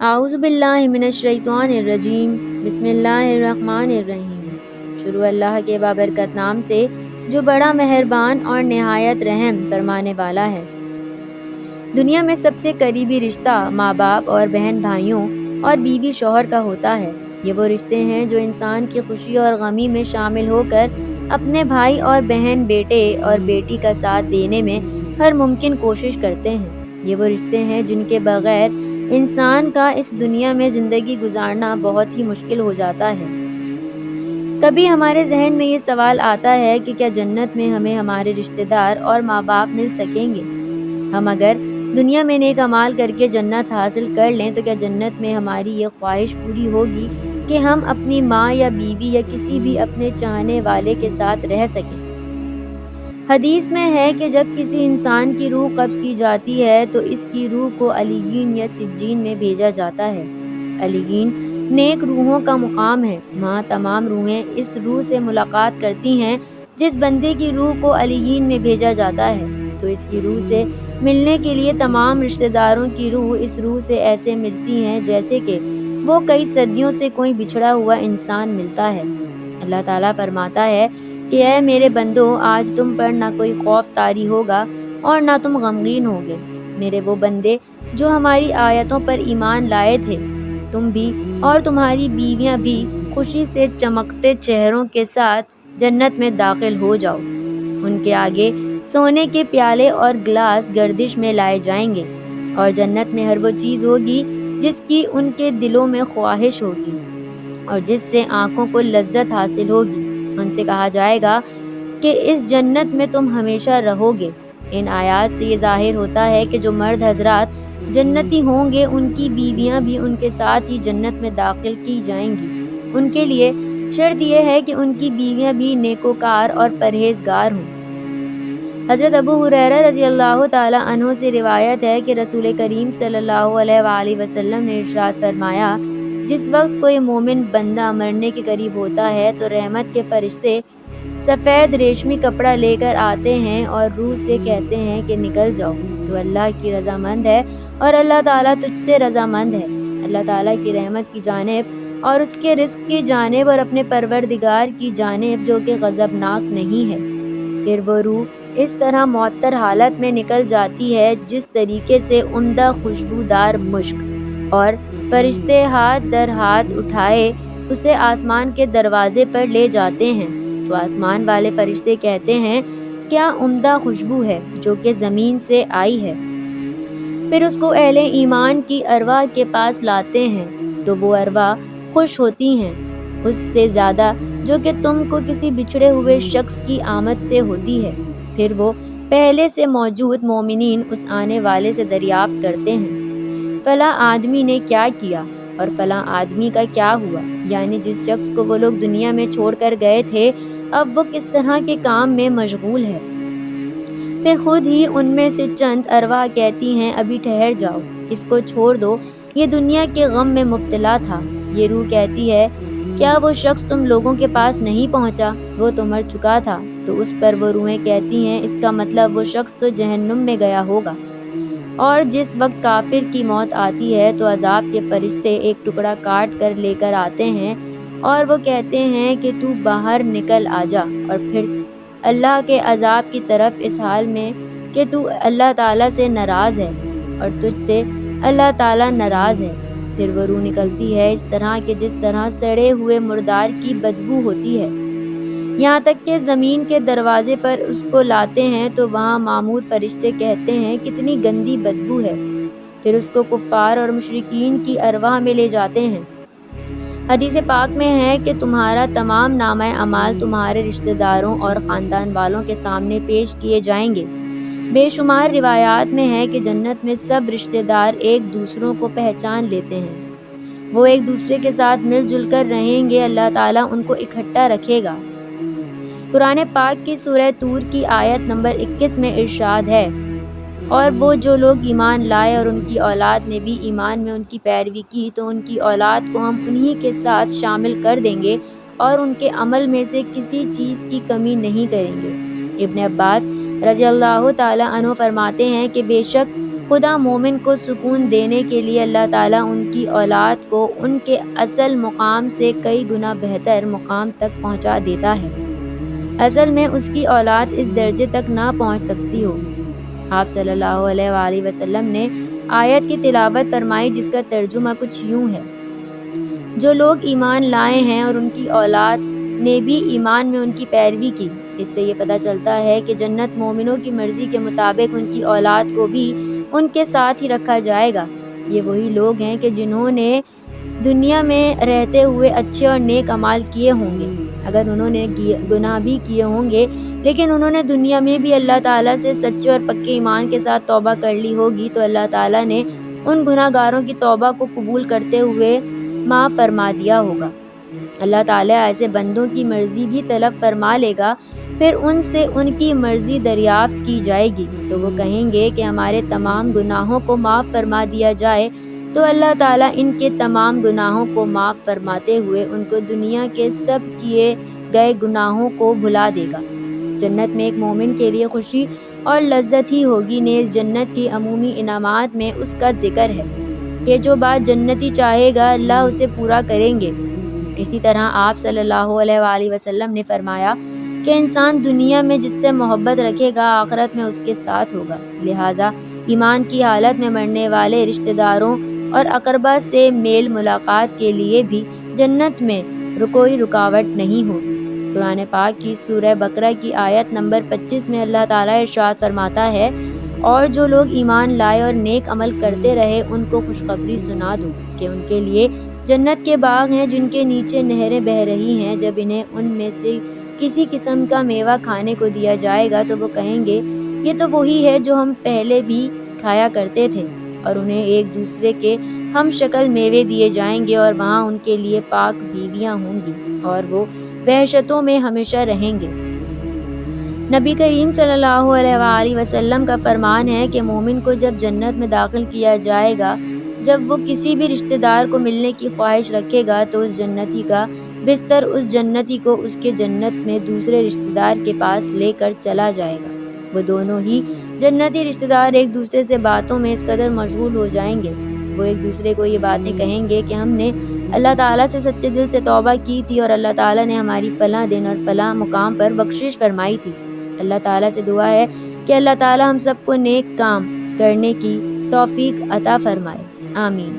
اعوذ باللہ من الشیطان الرجیم، بسم اللہ الرحمن الرحیم۔ شروع اللہ کے بابرکت نام سے جو بڑا مہربان اور نہایت رحم فرمانے والا ہے۔ دنیا میں سب سے قریبی رشتہ ماں باپ اور بہن بھائیوں اور بیوی شوہر کا ہوتا ہے۔ یہ وہ رشتے ہیں جو انسان کی خوشی اور غمی میں شامل ہو کر اپنے بھائی اور بہن، بیٹے اور بیٹی کا ساتھ دینے میں ہر ممکن کوشش کرتے ہیں۔ یہ وہ رشتے ہیں جن کے بغیر انسان کا اس دنیا میں زندگی گزارنا بہت ہی مشکل ہو جاتا ہے۔ کبھی ہمارے ذہن میں یہ سوال آتا ہے کہ کیا جنت میں ہمیں ہمارے رشتہ دار اور ماں باپ مل سکیں گے؟ ہم اگر دنیا میں نیک اعمال کر کے جنت حاصل کر لیں تو کیا جنت میں ہماری یہ خواہش پوری ہوگی کہ ہم اپنی ماں یا بیوی یا کسی بھی اپنے چاہنے والے کے ساتھ رہ سکیں؟ حدیث میں ہے کہ جب کسی انسان کی روح قبض کی جاتی ہے تو اس کی روح کو علیین یا سجین میں بھیجا جاتا ہے۔ علیین نیک روحوں کا مقام ہے۔ وہاں تمام روحیں اس روح سے ملاقات کرتی ہیں۔ جس بندے کی روح کو علیین میں بھیجا جاتا ہے تو اس کی روح سے ملنے کے لیے تمام رشتہ داروں کی روح اس روح سے ایسے ملتی ہیں جیسے کہ وہ کئی صدیوں سے کوئی بچھڑا ہوا انسان ملتا ہے۔ اللہ تعالیٰ فرماتا ہے کہ اے میرے بندو، آج تم پر نہ کوئی خوف طاری ہوگا اور نہ تم غمگین ہوگے۔ میرے وہ بندے جو ہماری آیتوں پر ایمان لائے تھے، تم بھی اور تمہاری بیویاں بھی خوشی سے چمکتے چہروں کے ساتھ جنت میں داخل ہو جاؤ۔ ان کے آگے سونے کے پیالے اور گلاس گردش میں لائے جائیں گے، اور جنت میں ہر وہ چیز ہوگی جس کی ان کے دلوں میں خواہش ہوگی اور جس سے آنکھوں کو لذت حاصل ہوگی۔ ان سے کہا جائے گا کہ اس جنت میں تم ہمیشہ رہو گے۔ ان آیات سے یہ ظاہر ہوتا ہے کہ جو مرد حضرات جنتی ہوں گے ان کی بیویاں بھی ان کے ساتھ ہی جنت میں داخل کی جائیں گی۔ ان کے لیے شرط یہ ہے کہ ان کی بیویاں بھی نیکوکار اور پرہیزگار ہوں۔ حضرت ابو ہریرہ رضی اللہ تعالی عنہ سے روایت ہے کہ رسول کریم صلی اللہ علیہ وآلہ وسلم نے ارشاد فرمایا، جس وقت کوئی مومن بندہ مرنے کے قریب ہوتا ہے تو رحمت کے فرشتے سفید ریشمی کپڑا لے کر آتے ہیں اور روح سے کہتے ہیں کہ نکل جاؤ، تو اللہ کی رضامند ہے اور اللہ تعالیٰ تجھ سے رضامند ہے۔ اللہ تعالیٰ کی رحمت کی جانب اور اس کے رزق کی جانب اور اپنے پروردگار کی جانب جو کہ غضبناک نہیں ہے۔ پھر وہ روح اس طرح معطر حالت میں نکل جاتی ہے جس طریقے سے عمدہ خوشبودار مشک، اور فرشتے ہاتھ در ہاتھ اٹھائے اسے آسمان کے دروازے پر لے جاتے ہیں تو آسمان والے فرشتے کہتے ہیں، کیا عمدہ خوشبو ہے جو کہ زمین سے آئی ہے۔ پھر اس کو اہل ایمان کی ارواح کے پاس لاتے ہیں تو وہ ارواح خوش ہوتی ہیں اس سے زیادہ جو کہ تم کو کسی بچھڑے ہوئے شخص کی آمد سے ہوتی ہے۔ پھر وہ پہلے سے موجود مومنین اس آنے والے سے دریافت کرتے ہیں، فلاں آدمی نے کیا کیا اور فلاں آدمی کا کیا ہوا، یعنی جس شخص کو وہ لوگ دنیا میں چھوڑ کر گئے تھے اب وہ کس طرح کے کام میں مشغول ہے۔ پھر خود ہی ان میں سے چند ارواح کہتی ہیں، ابھی ٹھہر جاؤ، اس کو چھوڑ دو، یہ دنیا کے غم میں مبتلا تھا۔ یہ روح کہتی ہے، کیا وہ شخص تم لوگوں کے پاس نہیں پہنچا، وہ تو مر چکا تھا، تو اس پر وہ روحیں کہتی ہیں، اس کا مطلب وہ شخص تو جہنم میں گیا ہوگا۔ اور جس وقت کافر کی موت آتی ہے تو عذاب کے فرشتے ایک ٹکڑا کاٹ کر لے کر آتے ہیں اور وہ کہتے ہیں کہ تو باہر نکل آجا، اور پھر اللہ کے عذاب کی طرف اس حال میں کہ تو اللہ تعالیٰ سے ناراض ہے اور تجھ سے اللہ تعالیٰ ناراض ہے۔ پھر وہ روح نکلتی ہے اس طرح کہ جس طرح سڑے ہوئے مردار کی بدبو ہوتی ہے، یہاں تک کہ زمین کے دروازے پر اس کو لاتے ہیں تو وہاں مامور فرشتے کہتے ہیں، کتنی گندی بدبو ہے۔ پھر اس کو کفار اور مشرکین کی ارواح میں لے جاتے ہیں۔ حدیث پاک میں ہے کہ تمہارا تمام نامہ اعمال تمہارے رشتہ داروں اور خاندان والوں کے سامنے پیش کیے جائیں گے۔ بے شمار روایات میں ہے کہ جنت میں سب رشتہ دار ایک دوسروں کو پہچان لیتے ہیں، وہ ایک دوسرے کے ساتھ مل جل کر رہیں گے، اللہ تعالیٰ ان کو اکٹھا رکھے گا۔ قرآن پاک کی سورہ طور کی آیت نمبر 21 میں ارشاد ہے، اور وہ جو لوگ ایمان لائے اور ان کی اولاد نے بھی ایمان میں ان کی پیروی کی تو ان کی اولاد کو ہم انہی کے ساتھ شامل کر دیں گے اور ان کے عمل میں سے کسی چیز کی کمی نہیں کریں گے۔ ابن عباس رضی اللہ تعالی عنہ فرماتے ہیں کہ بے شک خدا مومن کو سکون دینے کے لیے اللہ تعالیٰ ان کی اولاد کو ان کے اصل مقام سے کئی گنا بہتر مقام تک پہنچا دیتا ہے۔ اصل میں اس کی اولاد اس درجے تک نہ پہنچ سکتی ہوگی۔ آپ صلی اللہ علیہ وآلہ وسلم نے آیت کی تلاوت فرمائی جس کا ترجمہ کچھ یوں ہے: جو لوگ ایمان لائے ہیں اور ان کی اولاد نے بھی ایمان میں ان کی پیروی کی۔ اس سے یہ پتہ چلتا ہے کہ جنت مومنوں کی مرضی کے مطابق ان کی اولاد کو بھی ان کے ساتھ ہی رکھا جائے گا۔ یہ وہی لوگ ہیں کہ جنہوں نے دنیا میں رہتے ہوئے اچھے اور نیک اعمال کیے ہوں گے۔ اگر انہوں نے گناہ بھی کیے ہوں گے لیکن انہوں نے دنیا میں بھی اللہ تعالیٰ سے سچے اور پکے ایمان کے ساتھ توبہ کر لی ہوگی تو اللہ تعالیٰ نے ان گناہ گاروں کی توبہ کو قبول کرتے ہوئے معاف فرما دیا ہوگا۔ اللہ تعالیٰ ایسے بندوں کی مرضی بھی طلب فرما لے گا، پھر ان سے ان کی مرضی دریافت کی جائے گی تو وہ کہیں گے کہ ہمارے تمام گناہوں کو معاف فرما دیا جائے، تو اللہ تعالیٰ ان کے تمام گناہوں کو معاف فرماتے ہوئے ان کو دنیا کے سب کیے گئے گناہوں کو بھلا دے گا۔ جنت میں ایک مومن کے لیے خوشی اور لذت ہی ہوگی، نیز جنت کی عمومی انعامات میں اس کا ذکر ہے کہ جو بات جنتی چاہے گا اللہ اسے پورا کریں گے۔ اسی طرح آپ صلی اللہ علیہ وآلہ وسلم نے فرمایا کہ انسان دنیا میں جس سے محبت رکھے گا آخرت میں اس کے ساتھ ہوگا، لہٰذا ایمان کی حالت میں مرنے والے رشتہ داروں اور اقربا سے میل ملاقات کے لیے بھی جنت میں کوئی رکاوٹ نہیں ہوگی۔ قرآن پاک کی سورہ بقرہ کی آیت نمبر 25 میں اللہ تعالیٰ ارشاد فرماتا ہے: اور جو لوگ ایمان لائے اور نیک عمل کرتے رہے ان کو خوشخبری سنا دو کہ ان کے لیے جنت کے باغ ہیں جن کے نیچے نہریں بہہ رہی ہیں، جب انہیں ان میں سے کسی قسم کا میوہ کھانے کو دیا جائے گا تو وہ کہیں گے یہ تو وہی ہے جو ہم پہلے بھی کھایا کرتے تھے، اور انہیں ایک دوسرے کے ہم شکل میوے دیے جائیں گے اور وہاں ان کے لیے پاک بیویاں ہوں گی اور وہ وحشتوں میں ہمیشہ رہیں گے۔ نبی کریم صلی اللہ علیہ وآلہ وسلم کا فرمان ہے کہ مومن کو جب جنت میں داخل کیا جائے گا، جب وہ کسی بھی رشتہ دار کو ملنے کی خواہش رکھے گا تو اس جنتی کا بستر اس جنتی کو اس کے جنت میں دوسرے رشتہ دار کے پاس لے کر چلا جائے گا۔ وہ دونوں ہی جنتی رشتہ دار ایک دوسرے سے باتوں میں اس قدر مشغول ہو جائیں گے، وہ ایک دوسرے کو یہ باتیں کہیں گے کہ ہم نے اللہ تعالیٰ سے سچے دل سے توبہ کی تھی اور اللہ تعالیٰ نے ہماری فلاں دن اور فلاں مقام پر بخشش فرمائی تھی۔ اللہ تعالیٰ سے دعا ہے کہ اللہ تعالیٰ ہم سب کو نیک کام کرنے کی توفیق عطا فرمائے، آمین۔